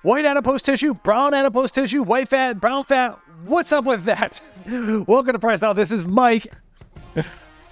White adipose tissue, brown adipose tissue, white fat, brown fat. What's up with that? Welcome to PricePlow. This is Mike.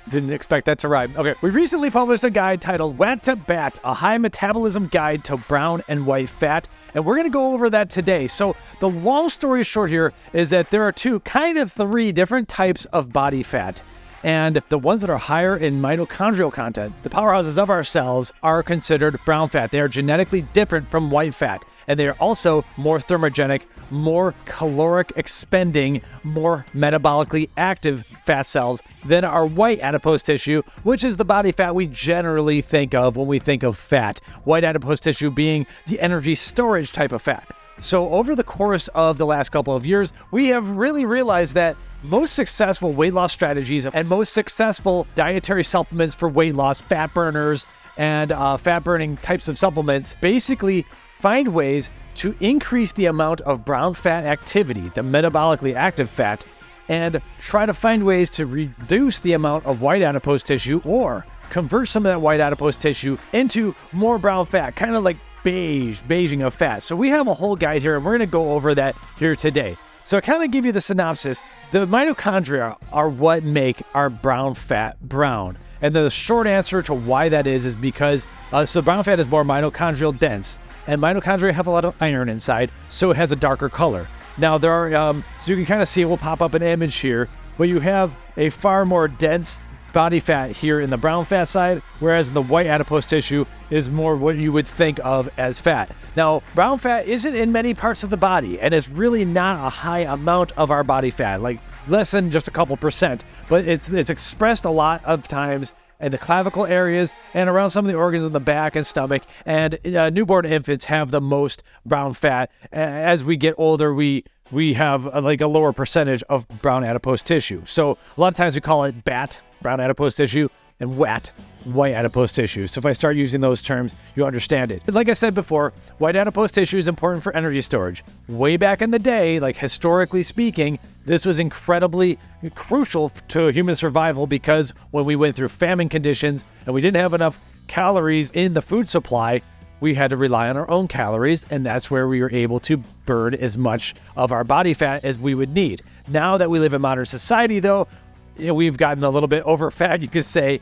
Didn't expect that to rhyme. Okay, we recently published a guide titled WAT to BAT, a high metabolism guide to brown and white fat, and we're going to go over that today. So the long story short here is that there are three different types of body fat. And the ones that are higher in mitochondrial content, the powerhouses of our cells, are considered brown fat. They are genetically different from white fat. And they are also more thermogenic, more caloric expending, more metabolically active fat cells than our white adipose tissue, which is the body fat we generally think of when we think of fat. White adipose tissue being the energy storage type of fat. So over the course of the last couple of years, we have really realized that most successful weight loss strategies and most successful dietary supplements for weight loss, fat burners, and fat burning types of supplements basically find ways to increase the amount of brown fat activity, the metabolically active fat, and try to find ways to reduce the amount of white adipose tissue or convert some of that white adipose tissue into more brown fat, kind of like beiging of fat. So we have a whole guide here, and we're going to go over that here today. So I kind of give you the synopsis. The mitochondria are what make our brown fat brown. And the short answer to why that is because so brown fat is more mitochondrial dense, and mitochondria have a lot of iron inside, so it has a darker color. Now there are, so you can kind of see it will pop up an image here, but you have a far more dense body fat here in the brown fat side, whereas the white adipose tissue is more what you would think of as fat. Now, brown fat isn't in many parts of the body, and it's really not a high amount of our body fat, like less than just a couple percent, but it's expressed a lot of times in the clavicle areas and around some of the organs in the back and stomach, and newborn infants have the most brown fat. As we get older, we have a lower percentage of brown adipose tissue. So a lot of times we call it BAT, brown adipose tissue, and WAT, white adipose tissue. So if I start using those terms, you understand it. But like I said before, white adipose tissue is important for energy storage. Way back in the day, like historically speaking, this was incredibly crucial to human survival because when we went through famine conditions and we didn't have enough calories in the food supply, we had to rely on our own calories, and that's where we were able to burn as much of our body fat as we would need. Now that we live in modern society, though, we've gotten a little bit over fat, you could say,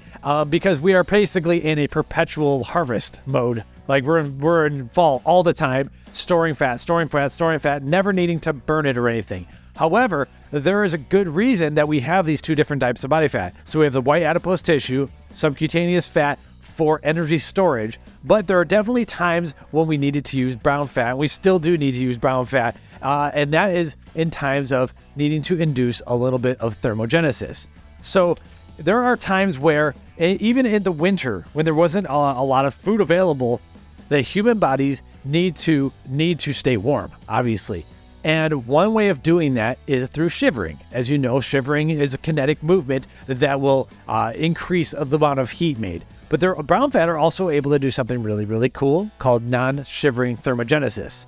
because we are basically in a perpetual harvest mode. Like we're in fall all the time, storing fat, never needing to burn it or anything. However, there is a good reason that we have these two different types of body fat. So we have the white adipose tissue, subcutaneous fat for energy storage, but there are definitely times when we needed to use brown fat. We still do need to use brown fat, and that is in times of needing to induce a little bit of thermogenesis. So there are times where, even in the winter, when there wasn't a lot of food available, the human bodies need to stay warm, obviously. And one way of doing that is through shivering. As you know, shivering is a kinetic movement that will increase the amount of heat made. But brown fat are also able to do something really, really cool called non-shivering thermogenesis.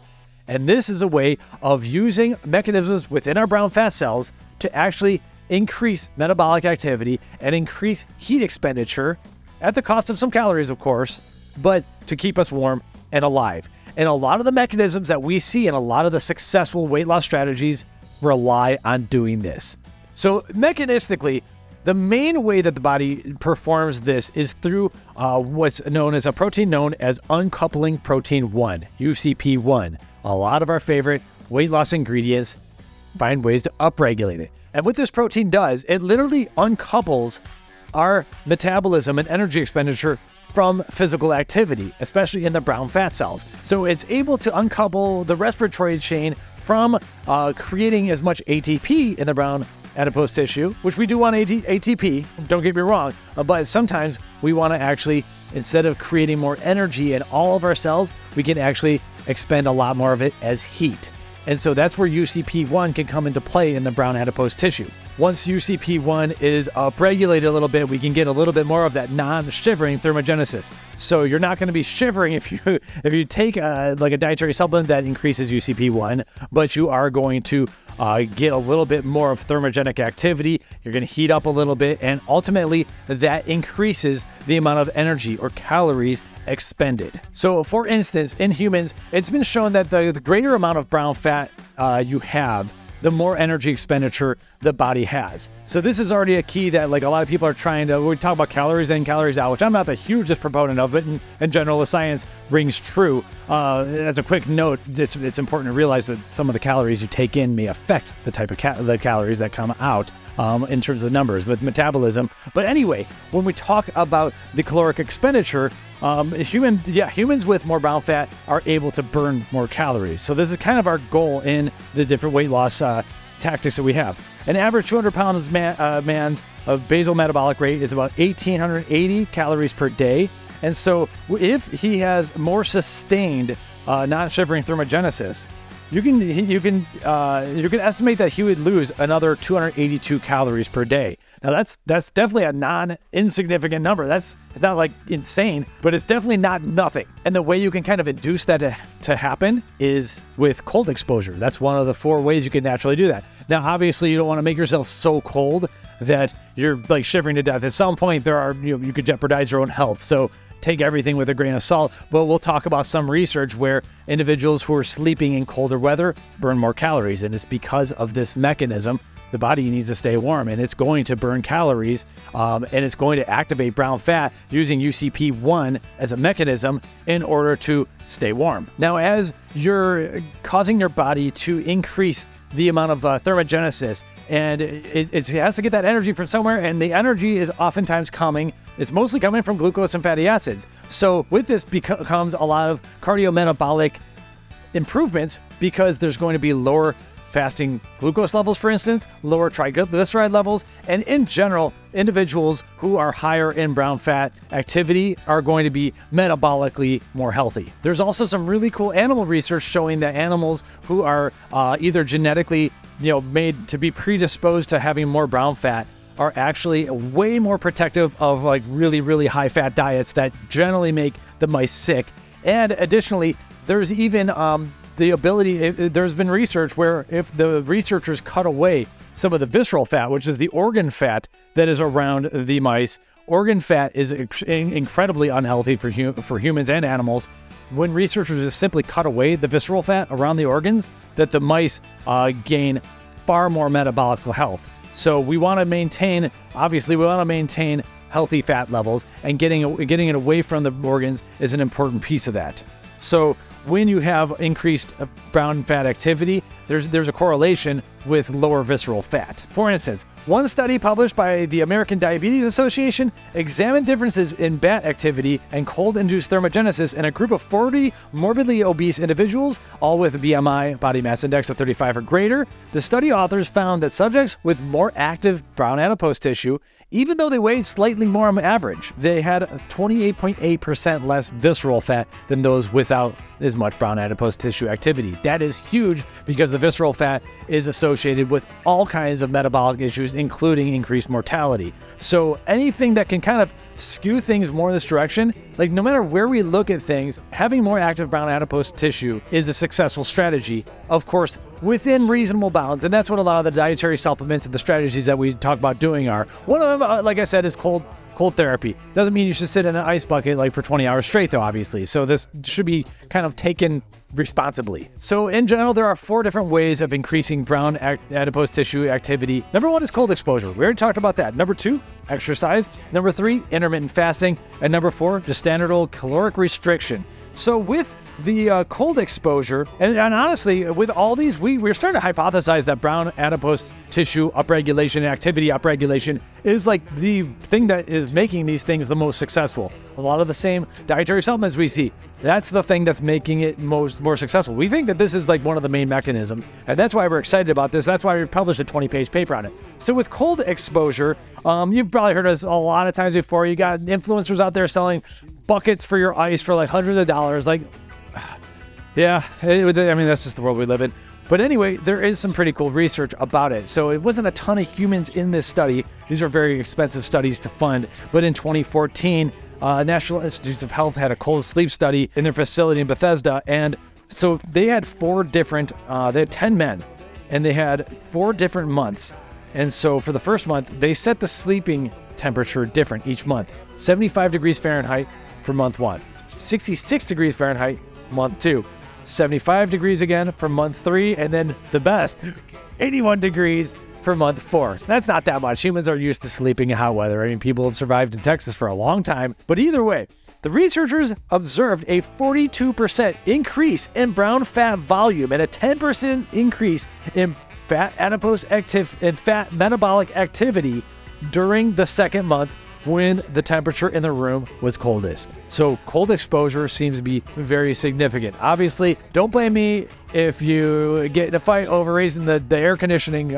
And this is a way of using mechanisms within our brown fat cells to actually increase metabolic activity and increase heat expenditure at the cost of some calories, of course, but to keep us warm and alive. And a lot of the mechanisms that we see in a lot of the successful weight loss strategies rely on doing this. So mechanistically, the main way that the body performs this is through what's known as a protein known as uncoupling protein 1, UCP1. A lot of our favorite weight loss ingredients find ways to upregulate it. And what this protein does, it literally uncouples our metabolism and energy expenditure from physical activity, especially in the brown fat cells. So it's able to uncouple the respiratory chain from creating as much ATP in the brown adipose tissue, which we do want ATP, don't get me wrong, but sometimes we want to actually, instead of creating more energy in all of our cells, we can actually expend a lot more of it as heat. And so that's where UCP1 can come into play in the brown adipose tissue. Once UCP1 is upregulated a little bit, we can get a little bit more of that non-shivering thermogenesis. So you're not going to be shivering if you take a dietary supplement that increases UCP1, but you are going to get a little bit more of thermogenic activity. You're going to heat up a little bit, and ultimately that increases the amount of energy or calories expended. So for instance, in humans, it's been shown that the greater amount of brown fat you have, the more energy expenditure the body has. So this is already a key that like a lot of people are trying to, we talk about calories in, calories out, which I'm not the hugest proponent of, but in general, the science rings true. As a quick note, it's important to realize that some of the calories you take in may affect the type of the calories that come out in terms of the numbers with metabolism. But anyway, when we talk about the caloric expenditure, humans with more brown fat are able to burn more calories. So this is kind of our goal in the different weight loss tactics that we have. An average 200 pounds man's basal metabolic rate is about 1,880 calories per day. And so if he has more sustained non-shivering thermogenesis, you can estimate that he would lose another 282 calories per day. Now that's definitely a non-insignificant number. It's not like insane, but it's definitely not nothing. And the way you can kind of induce that to happen is with cold exposure. That's one of the 4 ways you can naturally do that. Now, obviously, you don't want to make yourself so cold that you're like shivering to death. At some point, you could jeopardize your own health. So take everything with a grain of salt, but we'll talk about some research where individuals who are sleeping in colder weather burn more calories, and it's because of this mechanism. The body needs to stay warm, and it's going to burn calories, and it's going to activate brown fat using UCP1 as a mechanism in order to stay warm. Now, as you're causing your body to increase the amount of thermogenesis, and it has to get that energy from somewhere, and the energy is oftentimes it's mostly coming from glucose and fatty acids. So with this becomes a lot of cardiometabolic improvements because there's going to be lower fasting glucose levels, for instance, lower triglyceride levels, and in general, individuals who are higher in brown fat activity are going to be metabolically more healthy. There's also some really cool animal research showing that animals who are either genetically made to be predisposed to having more brown fat are actually way more protective of like really, really high fat diets that generally make the mice sick. And additionally, there's even the ability, there's been research where if the researchers cut away some of the visceral fat, which is the organ fat that is around the mice, organ fat is incredibly unhealthy for humans and animals. When researchers just simply cut away the visceral fat around the organs, that the mice gain far more metabolic health. So we want to maintain, healthy fat levels, and getting it away from the organs is an important piece of that. So when you have increased brown fat activity, there's a correlation with lower visceral fat. For instance, one study published by the American Diabetes Association examined differences in BAT activity and cold-induced thermogenesis in a group of 40 morbidly obese individuals, all with a BMI, body mass index of 35 or greater. The study authors found that subjects with more active brown adipose tissue, even though they weighed slightly more on average, they had 28.8% less visceral fat than those without as much brown adipose tissue activity. That is huge because the visceral fat is associated with all kinds of metabolic issues, including increased mortality. So anything that can kind of skew things more in this direction, like no matter where we look at things, having more active brown adipose tissue is a successful strategy, of course, within reasonable bounds. And that's what a lot of the dietary supplements and the strategies that we talk about doing are. One of them, like I said, is cold therapy. Doesn't mean you should sit in an ice bucket like for 20 hours straight though, obviously. So this should be kind of taken responsibly. So in general, there are 4 different ways of increasing brown adipose tissue activity. Number 1 is cold exposure. We already talked about that. Number 2, exercise. Number 3, intermittent fasting. And number 4, just standard old caloric restriction. So with the cold exposure, and honestly, with all these, we're starting to hypothesize that brown adipose tissue upregulation and activity upregulation is like the thing that is making these things the most successful. A lot of the same dietary supplements we see, that's the thing that's making it more successful. We think that this is like one of the main mechanisms, and that's why we're excited about this. That's why we published a 20-page paper on it. So with cold exposure, you've probably heard us a lot of times before. You got influencers out there selling buckets for your ice for like hundreds of dollars. Like, yeah, that's just the world we live in. But anyway, there is some pretty cool research about it. So it wasn't a ton of humans in this study. These are very expensive studies to fund. But in 2014, National Institutes of Health had a cold sleep study in their facility in Bethesda. And so they had 10 men, and they had 4 different months. And so for the first month, they set the sleeping temperature different each month. 75 degrees Fahrenheit for month 1. 66 degrees Fahrenheit, month 2. 75 degrees again for month 3, and then the best, 81 degrees for month 4. That's not that much. Humans are used to sleeping in hot weather. I mean, people have survived in Texas for a long time. But either way, the researchers observed a 42% increase in brown fat volume and a 10% increase in fat adipose and fat metabolic activity during the second month when the temperature in the room was coldest. So cold exposure seems to be very significant. Obviously, don't blame me if you get in a fight over raising the air conditioning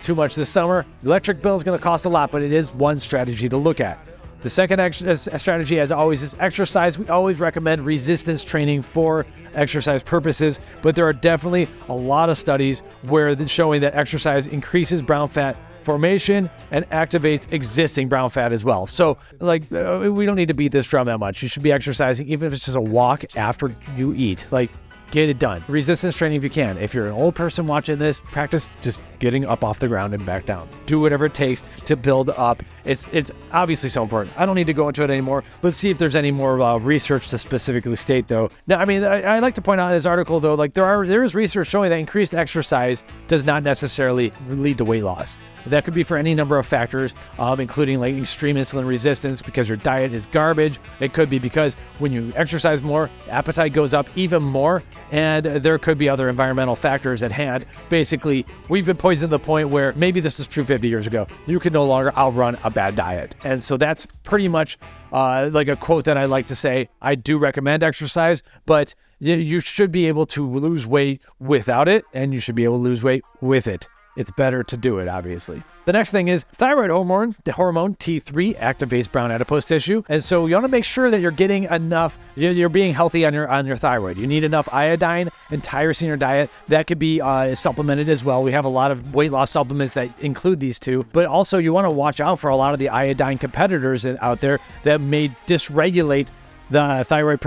too much this summer. The electric bill is going to cost a lot, but it is one strategy to look at. The second strategy, as always, is exercise. We always recommend resistance training for exercise purposes, but there are definitely a lot of studies where it's showing that exercise increases brown fat formation and activates existing brown fat as well. So we don't need to beat this drum that much. You should be exercising even if it's just a walk after you eat. Get it done. Resistance training if you can. If you're an old person watching this, practice just getting up off the ground and back down. Do whatever it takes to build up. It's obviously so important. I don't need to go into it anymore. Let's see if there's any more research to specifically state, though. Now, I mean, I like to point out in this article, though, there is research showing that increased exercise does not necessarily lead to weight loss. That could be for any number of factors, including extreme insulin resistance because your diet is garbage. It could be because when you exercise more, appetite goes up even more, and there could be other environmental factors at hand. Basically, we've been poisoned to the point where maybe this was true 50 years ago. You can no longer outrun a bad diet. And so that's pretty much a quote that I like to say. I do recommend exercise, but you should be able to lose weight without it, and you should be able to lose weight with it. It's better to do it, obviously. The next thing is thyroid hormone. The hormone T3 activates brown adipose tissue. And so you want to make sure that you're getting enough, you're being healthy on your thyroid. You need enough iodine and tyrosine in your diet. That could be supplemented as well. We have a lot of weight loss supplements that include these two. But also you want to watch out for a lot of the iodine competitors out there that may dysregulate the thyroid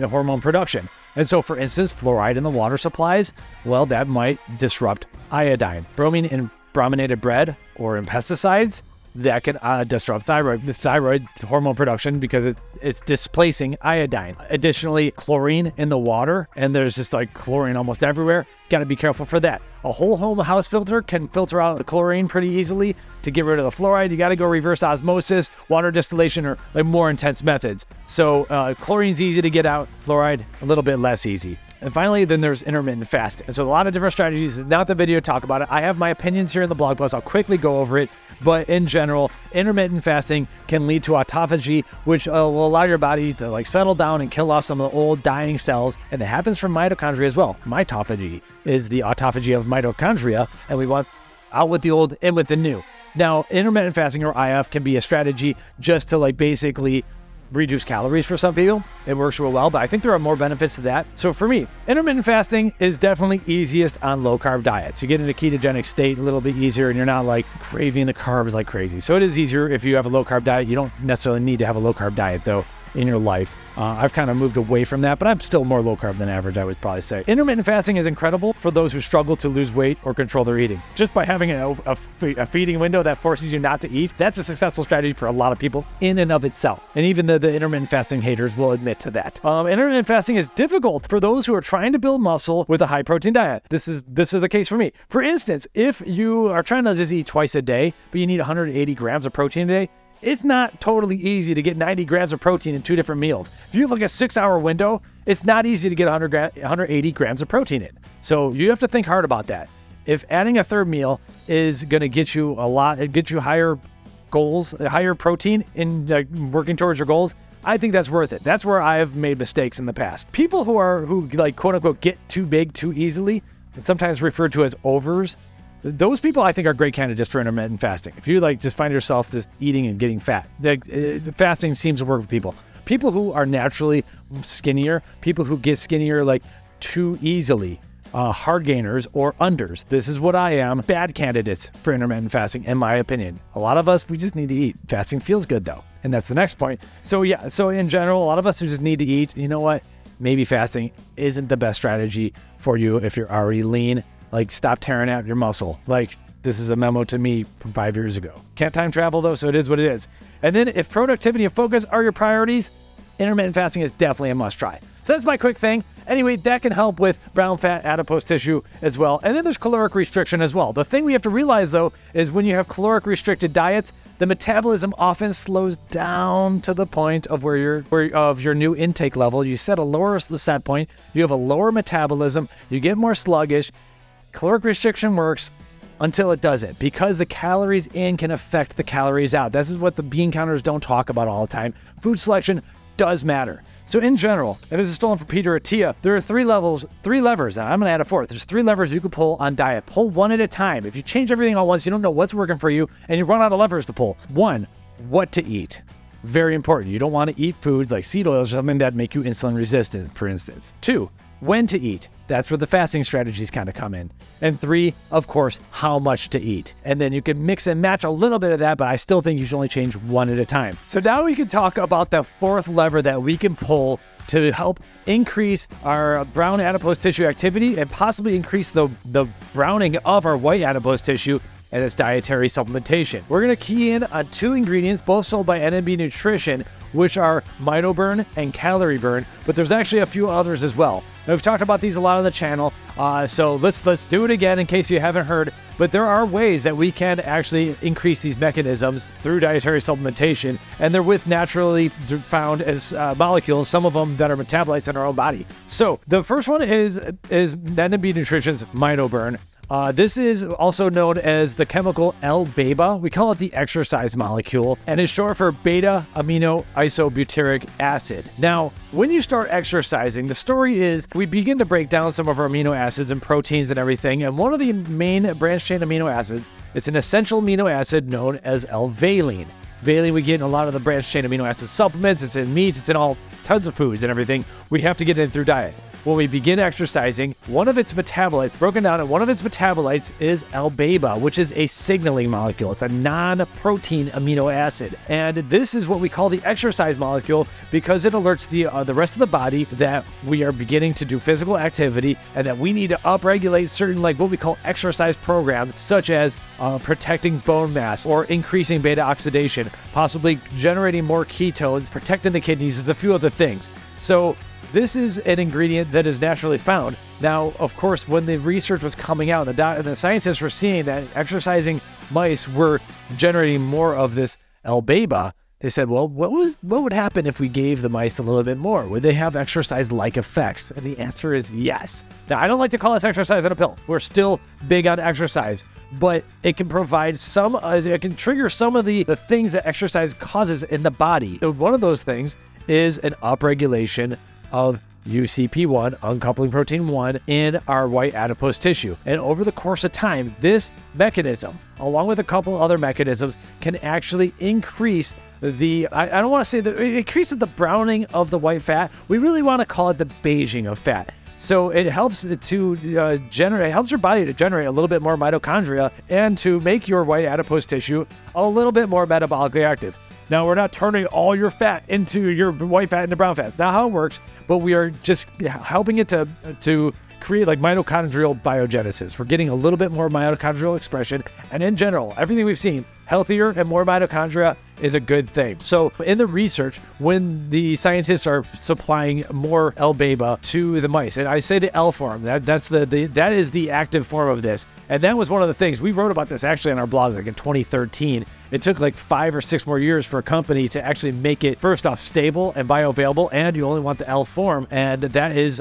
hormone production. And so, for instance, fluoride in the water supplies, well, that might disrupt iodine. Bromine in brominated bread or in pesticides, that can disrupt thyroid hormone production because it's displacing iodine. Additionally, chlorine in the water, and there's just chlorine almost everywhere. Got to be careful for that. A whole home house filter can filter out the chlorine pretty easily to get rid of the fluoride. You got to go reverse osmosis, water distillation, or more intense methods. So chlorine's easy to get out, fluoride a little bit less easy. And finally, then there's intermittent fasting. And so a lot of different strategies. Not the video to talk about it. I have my opinions here in the blog post. I'll quickly go over it. But in general, intermittent fasting can lead to autophagy, which will allow your body to settle down and kill off some of the old dying cells. And that happens from mitochondria as well. Mitophagy is the autophagy of mitochondria, and we want out with the old, in with the new. Now, intermittent fasting or IF can be a strategy just to basically reduce calories for some people. It works real well, but I think there are more benefits to that. So for me, intermittent fasting is definitely easiest on low carb diets. You get in a ketogenic state a little bit easier and you're not craving the carbs like crazy. So it is easier if you have a low carb diet. You don't necessarily need to have a low carb diet though in your life. I've kind of moved away from that, but I'm still more low carb than average, I would probably say. Intermittent fasting is incredible for those who struggle to lose weight or control their eating. Just by having a feeding window that forces you not to eat, that's a successful strategy for a lot of people in and of itself. And even the intermittent fasting haters will admit to that. Intermittent fasting is difficult for those who are trying to build muscle with a high protein diet. This is the case for me. For instance, if you are trying to just eat twice a day, but you need 180 grams of protein a day, it's not totally easy to get 90 grams of protein in 2 different meals. If you have a 6-hour window, it's not easy to get 180 grams of protein in. So you have to think hard about that. If adding a third meal is going to get you higher goals, higher protein in working towards your goals, I think that's worth it. That's where I have made mistakes in the past. People who quote unquote get too big too easily, sometimes referred to as overs, those people I think are great candidates for intermittent fasting. If you just find yourself just eating and getting fat, fasting seems to work with people. People who are naturally skinnier, people who get skinnier too easily, hard gainers or unders. This is what I am. Bad candidates for intermittent fasting, in my opinion. A lot of us, we just need to eat. Fasting feels good though. And that's the next point. So in general, a lot of us who just need to eat, you know what? Maybe fasting isn't the best strategy for you if you're already lean. Stop tearing out your muscle. This is a memo to me from 5 years ago. Can't time travel though, so it is what it is. And then if productivity and focus are your priorities, intermittent fasting is definitely a must try. So that's my quick thing. Anyway, that can help with brown fat, adipose tissue as well. And then there's caloric restriction as well. The thing we have to realize, though, is when you have caloric restricted diets, the metabolism often slows down to the point of of your new intake level. You set a lower set point, you have a lower metabolism, you get more sluggish. Caloric restriction works until it doesn't, because the calories in can affect the calories out. This is what the bean counters don't talk about all the time. Food selection does matter. So in general, and this is stolen from Peter Attia, there are three levers. Now I'm going to add a fourth. There's 3 levers you can pull on diet. Pull one at a time. If you change everything all at once, you don't know what's working for you, and you run out of levers to pull. 1, what to eat. Very important. You don't want to eat foods like seed oils or something that make you insulin resistant, for instance. 2, when to eat. That's where the fasting strategies kind of come in. And 3, of course, how much to eat. And then you can mix and match a little bit of that, but I still think you should only change one at a time. So now we can talk about the 4th lever that we can pull to help increase our brown adipose tissue activity and possibly increase the browning of our white adipose tissue, and it's dietary supplementation. We're going to key in on 2 ingredients, both sold by NMB Nutrition, which are MitoBurn and CaloriBurn, but there's actually a few others as well. Now, we've talked about these a lot on the channel, so let's do it again in case you haven't heard. But there are ways that we can actually increase these mechanisms through dietary supplementation, and they're with naturally found as molecules, some of them that are metabolites in our own body. So the first one is NMB Nutrition's MitoBurn. This is also known as the chemical L-BAIBA. We call it the exercise molecule, and it's short for beta-amino isobutyric acid. Now, when you start exercising, the story is we begin to break down some of our amino acids and proteins and everything, and one of the main branched-chain amino acids, it's an essential amino acid known as L-valine. Valine we get in a lot of the branched-chain amino acid supplements. It's in meat, it's in all tons of foods and everything. We have to get it in through diet. When we begin exercising, one of its metabolites, broken down, and one of its metabolites is L-BAIBA, which is a signaling molecule. It's a non-protein amino acid. And this is what we call the exercise molecule because it alerts the rest of the body that we are beginning to do physical activity and that we need to upregulate certain, like what we call exercise programs, such as protecting bone mass or increasing beta oxidation, possibly generating more ketones, protecting the kidneys. There's a few other things. So this is an ingredient that is naturally found. Now, of course, when the research was coming out, the scientists were seeing that exercising mice were generating more of this L-BAIBA. They said, well, what would happen if we gave the mice a little bit more? Would they have exercise-like effects? And the answer is yes. Now, I don't like to call this exercise in a pill. We're still big on exercise, but it can provide it can trigger some of the things that exercise causes in the body. So one of those things is an upregulation of UCP1, uncoupling protein 1, in our white adipose tissue. And over the course of time, this mechanism, along with a couple other mechanisms, can actually increase I don't want to say that it increases the browning of the white fat. We really want to call it the beiging of fat. So it helps helps your body to generate a little bit more mitochondria and to make your white adipose tissue a little bit more metabolically active. Now, we're not turning all your fat into your white fat into brown fat. That's not how it works, but we are just helping it to create like mitochondrial biogenesis. We're getting a little bit more mitochondrial expression. And in general, everything we've seen, healthier and more mitochondria is a good thing. So in the research, when the scientists are supplying more L-BAIBA to the mice, and I say the L form, that is the active form of this. And that was one of the things we wrote about this actually on our blog like in 2013. It took like 5 or 6 more years for a company to actually make it, first off, stable and bioavailable, and you only want the L form, and that's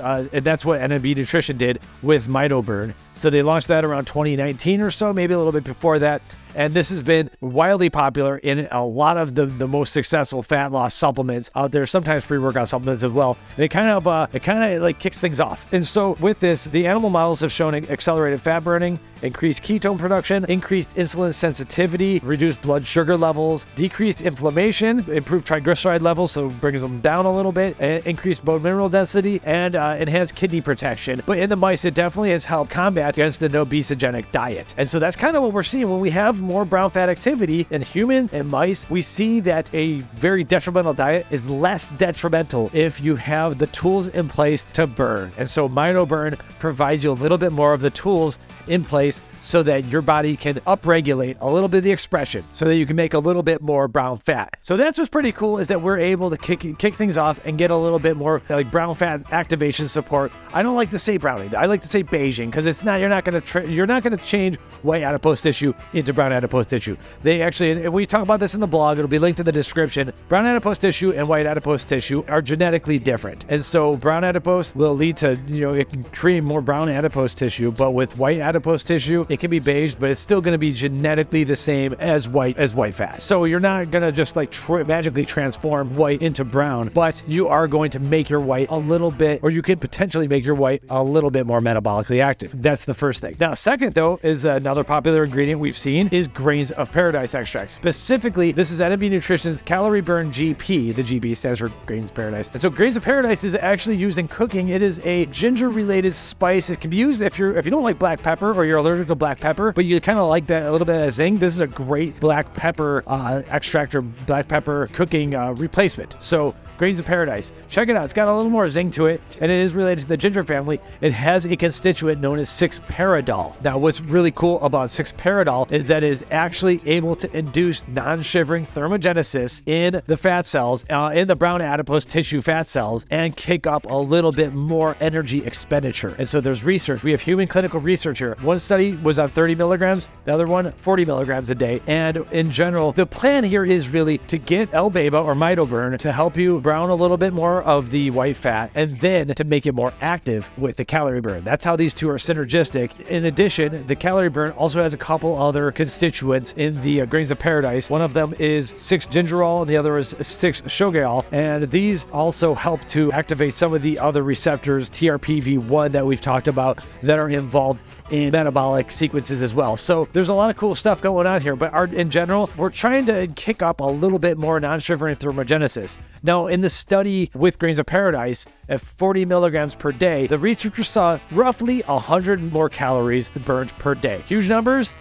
what NMB Nutrition did with MitoBurn. So they launched that around 2019 or so, maybe a little bit before that. And this has been wildly popular in a lot of the most successful fat loss supplements out there, sometimes pre-workout supplements as well. And it kind of like kicks things off. And so with this, the animal models have shown accelerated fat burning, increased ketone production, increased insulin sensitivity, reduced blood sugar levels, decreased inflammation, improved triglyceride levels, so it brings them down a little bit, increased bone mineral density, and enhanced kidney protection. But in the mice, it definitely has helped combat against an obesogenic diet. And so that's kind of what we're seeing when we have more brown fat activity in humans and mice. We see that a very detrimental diet is less detrimental if you have the tools in place to burn. And so MitoBurn provides you a little bit more of the tools in place place so that your body can upregulate a little bit of the expression so that you can make a little bit more brown fat. So that's what's pretty cool, is that we're able to kick things off and get a little bit more like brown fat activation support. I don't like to say browning. I like to say beiging, because it's not, you're not going to change white adipose tissue into brown adipose tissue. They actually, and we talk about this in the blog, it'll be linked in the description. Brown adipose tissue and white adipose tissue are genetically different. And so brown adipose will lead to, it can create more brown adipose tissue, but with white adipose tissue, it can be beige, but it's still going to be genetically the same as white fat. So you're not going to just like magically transform white into brown, but you are going to make your white a little bit, or you could potentially make your white a little bit more metabolically active. That's the first thing. Now, second though, is another popular ingredient we've seen is grains of paradise extract. Specifically, this is NMB Nutrition's CaloriBurn GP. The GB stands for Grains of Paradise. And so grains of paradise is actually used in cooking. It is a ginger-related spice. It can be used if you don't like black pepper or you're allergic to black pepper, but you kind of like that a little bit of zing. This is a great black pepper extract or black pepper cooking replacement. So Grains of Paradise. Check it out. It's got a little more zing to it, and it is related to the ginger family. It has a constituent known as 6-paradol. Now, what's really cool about 6-paradol is that it is actually able to induce non-shivering thermogenesis in the fat cells, in the brown adipose tissue fat cells, and kick up a little bit more energy expenditure. And so there's research. We have human clinical research here. One study was on 30 milligrams, the other one 40 milligrams a day. And in general, the plan here is really to get L-BAIBA or MitoBurn to help you brown a little bit more of the white fat, and then to make it more active with the CaloriBurn. That's how these two are synergistic. In addition, the CaloriBurn also has a couple other constituents in the Grains of Paradise. One of them is 6-gingerol, and the other is 6-shogaol, and these also help to activate some of the other receptors, TRPV1, that we've talked about, that are involved in metabolic sequences as well. So there's a lot of cool stuff going on here, but in general, we're trying to kick up a little bit more non-shivering thermogenesis. Now, in the study with Grains of Paradise at 40 milligrams per day, the researchers saw roughly 100 more calories burned per day. Huge numbers?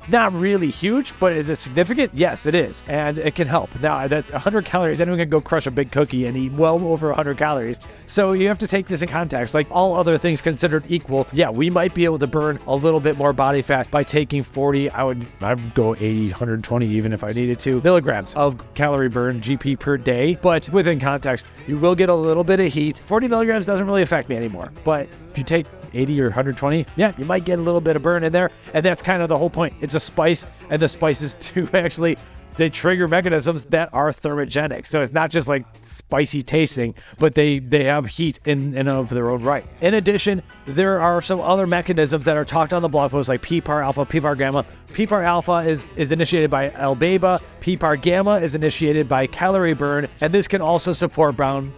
Not really huge, but is it significant? Yes, it is, and it can help. Now, that 100 calories, anyone can go crush a big cookie and eat well over 100 calories. So you have to take this in context. Like all other things considered equal, yeah, we might be able to burn a little bit more body fat by taking 40, I'd go 80, 120 even if I needed to, milligrams of CaloriBurn GP per day. But within context, you will get a little bit of heat. 40 milligrams doesn't really affect me anymore. But if you take 80 or 120, yeah, you might get a little bit of burn in there. And that's kind of the whole point. It's a spice, and the spices do actually, they trigger mechanisms that are thermogenic. So it's not just like spicy tasting, but they have heat in and of their own right. In addition, there are some other mechanisms that are talked on the blog post, like PPAR alpha, PPAR gamma. PPAR alpha is initiated by L-BAIBA. PPAR gamma is initiated by CaloriBurn, and this can also support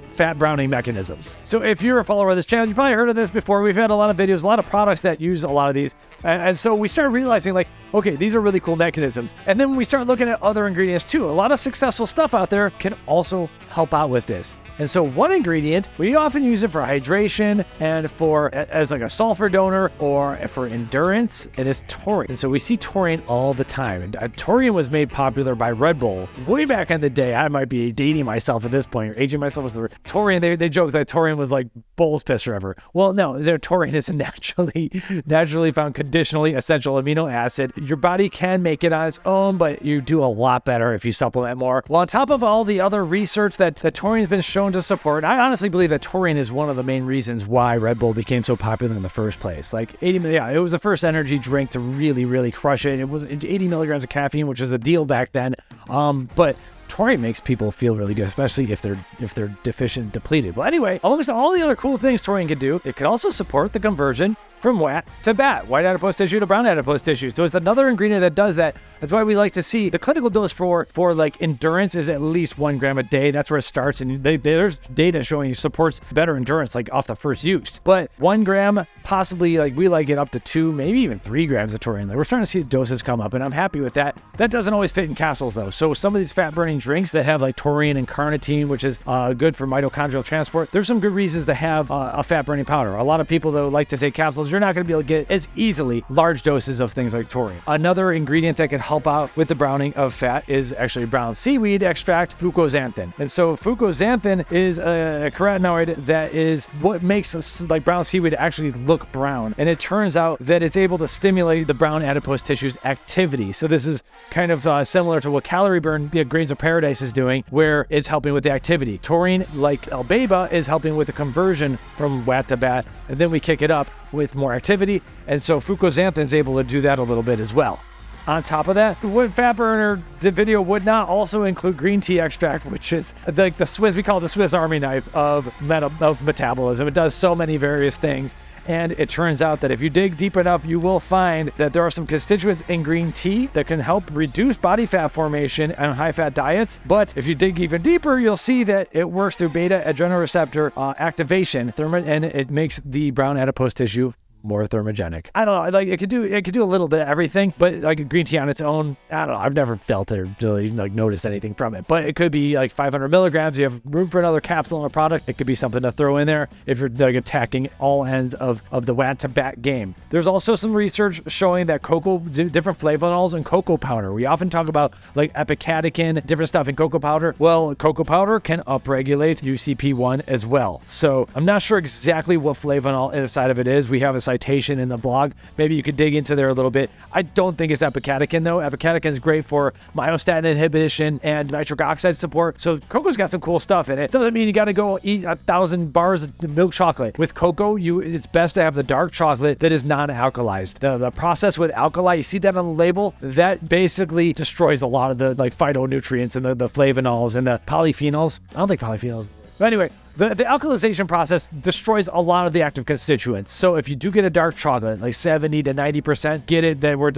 fat browning mechanisms. So if you're a follower of this channel, you probably heard of this before. We've had a lot of videos, a lot of products that use a lot of these. And so we started realizing, like, okay, these are really cool mechanisms. And then when we start looking at other ingredients too, a lot of successful stuff out there can also help out with this. And so one ingredient, we often use it for hydration and as like a sulfur donor or for endurance, it is taurine. And so we see taurine all the time. And taurine was made popular by Red Bull way back in the day. I might be dating myself at this point, or aging myself was the word. Taurine, they joke that taurine was like bull's piss forever. Well, no, taurine is a naturally found conditionally essential amino acid. Your body can make it on its own, but you do a lot better if you supplement more. Well, on top of all the other research that taurine has been shown to support, I honestly believe that taurine is one of the main reasons why Red Bull became so popular in the first place. Like it was the first energy drink to really, really crush it. It was 80 milligrams of caffeine, which was a deal back then. But taurine makes people feel really good, especially if they're deficient, depleted. Well, anyway, amongst all the other cool things taurine can do, it can also support the conversion from WAT to BAT, white adipose tissue to brown adipose tissue. So it's another ingredient that does that. That's why we like to see the clinical dose for like endurance is at least 1 gram a day. That's where it starts, and there's data showing it supports better endurance like off the first use. But 1 gram, possibly, like we like it up to 2, maybe even 3 grams of taurine. Like we're starting to see the doses come up, and I'm happy with that. That doesn't always fit in capsules though. So some of these fat burning drinks that have like taurine and carnitine, which is good for mitochondrial transport, there's some good reasons to have a fat burning powder. A lot of people though like to take capsules. you're not going to be able to get as easily large doses of things like taurine. Another ingredient that can help out with the browning of fat is actually brown seaweed extract, fucoxanthin. And so fucoxanthin is a carotenoid that is what makes like brown seaweed actually look brown. And it turns out that it's able to stimulate the brown adipose tissue's activity. So this is kind of similar to what CaloriBurn, Grains of Paradise, is doing, where it's helping with the activity. Taurine, like L-BAIBA, is helping with the conversion from WAT to BAT, and then we kick it up with more activity. And so fucoxanthin is able to do that a little bit as well. On top of that, the fat burner video would not also include green tea extract, which is like the Swiss, we call it the Swiss Army knife of metabolism. It does so many various things. And it turns out that if you dig deep enough, you will find that there are some constituents in green tea that can help reduce body fat formation on high-fat diets. But if you dig even deeper, you'll see that it works through beta adrenoreceptor activation, and it makes the brown adipose tissue more thermogenic. I don't know, like it could do a little bit of everything, but like a green tea on its own, I don't know, I've never felt it or really like noticed anything from it. But it could be like 500 milligrams. You have room for another capsule in a product. It could be something to throw in there if you're like attacking all ends of the WAT to BAT game. There's also some research showing that different flavonols in cocoa powder. We often talk about like epicatechin, different stuff in cocoa powder. Well, cocoa powder can upregulate UCP1 as well. So I'm not sure exactly what flavonol inside of it is. We have a citation in the blog. Maybe you could dig into there a little bit. I don't think it's epicatechin though. Epicatechin is great for myostatin inhibition and nitric oxide support. So cocoa's got some cool stuff in it. Doesn't mean you got to go eat 1,000 bars of milk chocolate. With cocoa, it's best to have the dark chocolate that is non-alkalized. The process with alkali, you see that on the label, that basically destroys a lot of the like phytonutrients and the flavonols and the polyphenols. I don't think polyphenols. But anyway, the alkalization process destroys a lot of the active constituents. So if you do get a dark chocolate, like 70 to 90%, get it then where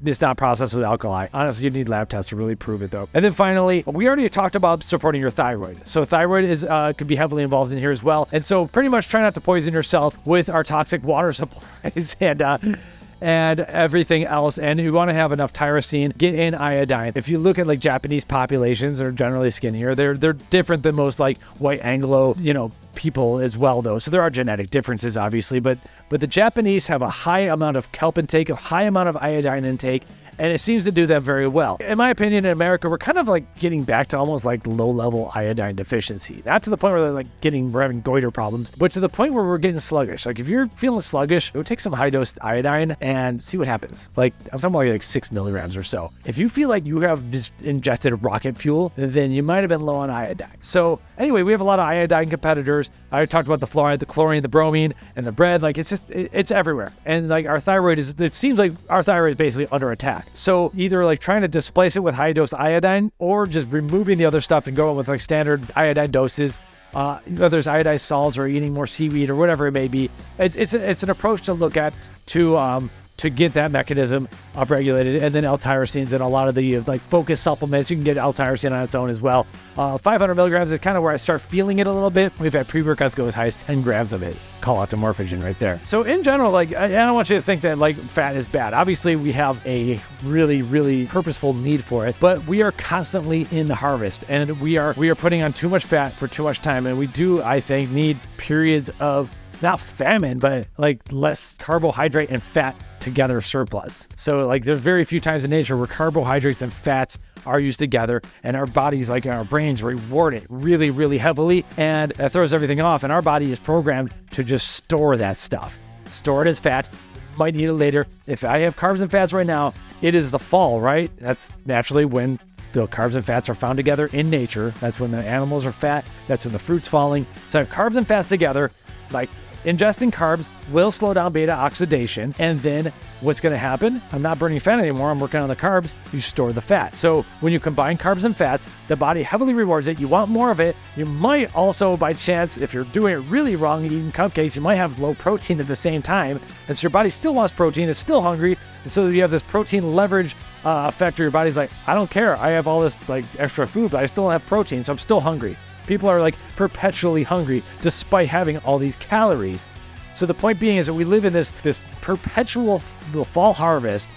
it's not processed with alkali. Honestly, you need lab tests to really prove it though. And then finally, we already talked about supporting your thyroid. So thyroid could be heavily involved in here as well. And so pretty much try not to poison yourself with our toxic water supplies and everything else. And you want to have enough tyrosine, get in iodine. If you look at like Japanese populations, they're generally skinnier. They're different than most like white Anglo, people as well though. So there are genetic differences obviously, but the Japanese have a high amount of kelp intake, a high amount of iodine intake, and it seems to do that very well. In my opinion, in America, we're kind of like getting back to almost like low-level iodine deficiency. Not to the point where we're having goiter problems, but to the point where we're getting sluggish. Like if you're feeling sluggish, it would take some high-dose iodine and see what happens. Like I'm talking about like 6 milligrams or so. If you feel like you have just ingested rocket fuel, then you might have been low on iodine. So anyway, we have a lot of iodine competitors. I talked about the fluoride, the chlorine, the bromine, and the bread. Like it's everywhere. And like our thyroid it seems like our thyroid is basically under attack. So either like trying to displace it with high dose iodine or just removing the other stuff and going with like standard iodine doses, whether it's iodized salts or eating more seaweed or whatever it may be. It's an approach to look at to get that mechanism upregulated. And then L-Tyrosines and a lot of the like focus supplements, you can get L-Tyrosine on its own as well. 500 milligrams is kind of where I start feeling it a little bit. We've had pre-workouts go as high as 10 grams of it. Call out to Morphogen right there. So in general, like I don't want you to think that like fat is bad. Obviously we have a really, really purposeful need for it, but we are constantly in the harvest and we are putting on too much fat for too much time. And we do, I think, need periods of not famine, but like less carbohydrate and fat together surplus. So like there's very few times in nature where carbohydrates and fats are used together and our bodies, like our brains, reward it really, really heavily, and that throws everything off, and our body is programmed to just store that stuff. Store it as fat, might need it later. If I have carbs and fats right now, it is the fall, right? That's naturally when the carbs and fats are found together in nature. That's when the animals are fat. That's when the fruit's falling. So I have carbs and fats together, like ingesting carbs will slow down beta oxidation. And then what's going to happen? I'm not burning fat anymore. I'm working on the carbs. You store the fat. So when you combine carbs and fats, the body heavily rewards it. You want more of it. You might also, by chance, if you're doing it really wrong, eating cupcakes, you might have low protein at the same time. And so your body still wants protein. It's still hungry. And so you have this protein leverage effect where your body's like, I don't care. I have all this like extra food, but I still don't have protein. So I'm still hungry. People are like perpetually hungry despite having all these calories. So the point being is that we live in this perpetual fall harvest,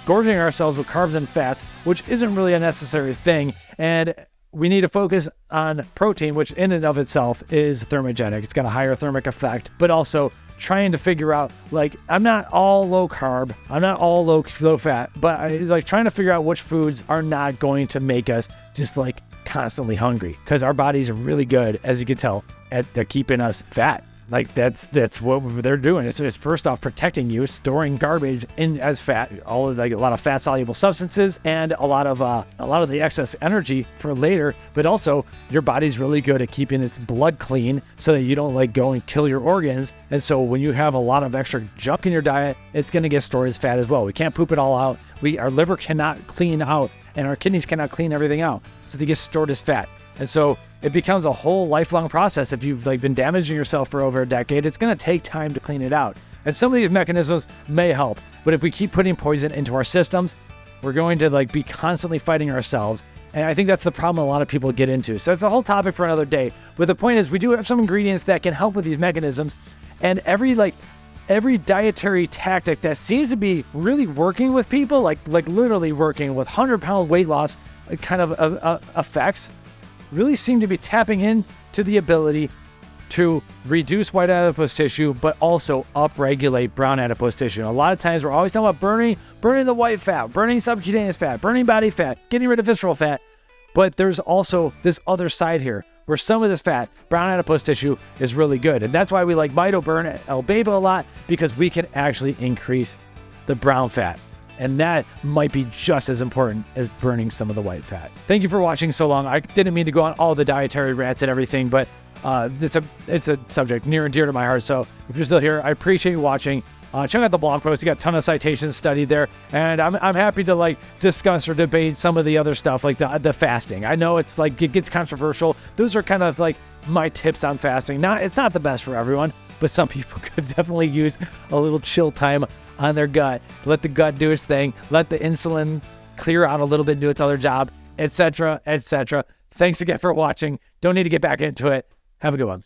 gorging ourselves with carbs and fats, which isn't really a necessary thing. And we need to focus on protein, which in and of itself is thermogenic. It's got a higher thermic effect, but also trying to figure out, like, I'm not all low carb, I'm not all low fat, but I like trying to figure out which foods are not going to make us just like constantly hungry, because our bodies are really good, as you can tell, at keeping us fat. Like that's what they're doing. It's first off protecting you, storing garbage in as fat, all of like a lot of fat soluble substances and a lot of the excess energy for later. But also your body's really good at keeping its blood clean so that you don't like go and kill your organs. And so when you have a lot of extra junk in your diet, it's going to get stored as fat as well. We can't poop it all out. Our liver cannot clean out, and our kidneys cannot clean everything out, so they get stored as fat. And so it becomes a whole lifelong process. If you've like been damaging yourself for over a decade, it's going to take time to clean it out. And some of these mechanisms may help, but if we keep putting poison into our systems, we're going to like be constantly fighting ourselves. And I think that's the problem a lot of people get into. So it's a whole topic for another day. But the point is, we do have some ingredients that can help with these mechanisms, and every dietary tactic that seems to be really working with people, like literally working with 100-pound weight loss kind of effects, really seem to be tapping into the ability to reduce white adipose tissue, but also upregulate brown adipose tissue. A lot of times we're always talking about burning the white fat, burning subcutaneous fat, burning body fat, getting rid of visceral fat. But there's also this other side here where some of this fat, brown adipose tissue, is really good. And that's why we like MitoBurn at L-BAIBA a lot, because we can actually increase the brown fat. And that might be just as important as burning some of the white fat. Thank you for watching so long. I didn't mean to go on all the dietary rants and everything, but it's a subject near and dear to my heart. So if you're still here, I appreciate you watching. Check out the blog post. You got a ton of citations studied there. And I'm happy to like discuss or debate some of the other stuff, like the fasting. I know it's like, it gets controversial. Those are kind of like my tips on fasting. It's not the best for everyone, but some people could definitely use a little chill time on their gut. Let the gut do its thing. Let the insulin clear out a little bit, do its other job, etc., etc. Thanks again for watching. Don't need to get back into it. Have a good one.